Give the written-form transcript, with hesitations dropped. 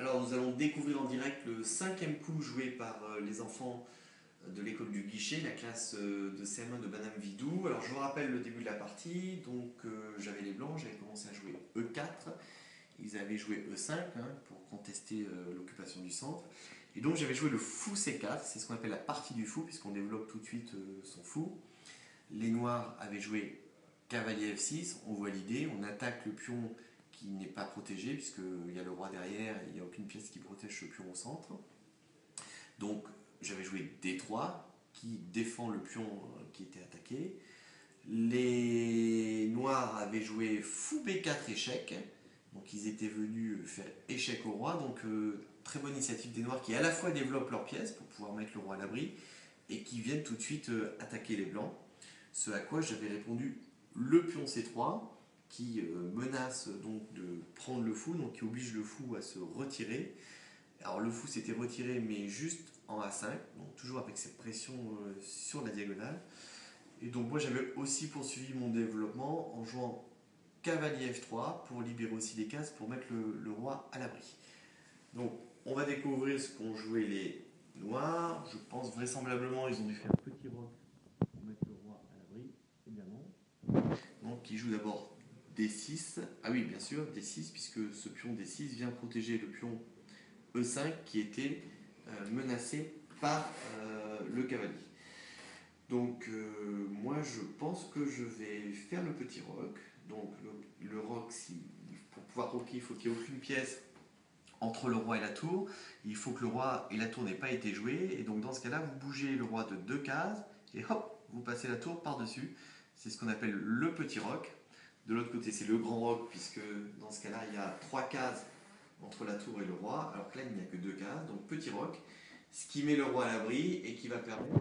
Alors nous allons découvrir en direct le cinquième coup joué par les enfants de l'école du Guichet, la classe de CM1 de Madame Vidou. Alors je vous rappelle le début de la partie, donc j'avais les blancs, j'avais commencé à jouer E4, ils avaient joué E5 pour contester l'occupation du centre. Et donc j'avais joué le fou C4, c'est ce qu'on appelle la partie du fou, puisqu'on développe tout de suite son fou. Les noirs avaient joué cavalier F6, on voit l'idée, on attaque le pion qui n'est pas protégé, puisqu'il y a le roi derrière, et il n'y a aucune pièce qui protège ce pion au centre. Donc j'avais joué D3, qui défend le pion qui était attaqué. Les noirs avaient joué fou B4 échec, donc ils étaient venus faire échec au roi, donc très bonne initiative des noirs qui à la fois développent leurs pièces pour pouvoir mettre le roi à l'abri, et qui viennent tout de suite attaquer les blancs. Ce à quoi j'avais répondu le pion C3, qui menace donc de prendre le fou, donc qui oblige le fou à se retirer. Alors le fou s'était retiré, mais juste en A5, donc toujours avec cette pression sur la diagonale. Et donc moi j'avais aussi poursuivi mon développement en jouant cavalier F3 pour libérer aussi des cases pour mettre le roi à l'abri. Donc on va découvrir ce qu'ont joué les noirs. Je pense vraisemblablement ils ont dû faire un petit roc pour mettre le roi à l'abri, évidemment. Donc il joue d'abord D6. Ah oui, bien sûr, D6, puisque ce pion D6 vient protéger le pion E5 qui était menacé par le cavalier. Donc moi je pense que je vais faire le petit roc. Donc le roc, pour pouvoir roquer, il faut qu'il n'y ait aucune pièce entre le roi et la tour. Il faut que le roi et la tour n'aient pas été joués. Et donc dans ce cas-là, vous bougez le roi de 2 cases et hop, vous passez la tour par-dessus. C'est ce qu'on appelle le petit roc. De l'autre côté, c'est le grand roc, puisque dans ce cas-là, il y a 3 cases entre la tour et le roi, alors que là, il n'y a que 2 cases. Donc petit roc, ce qui met le roi à l'abri et qui va permettre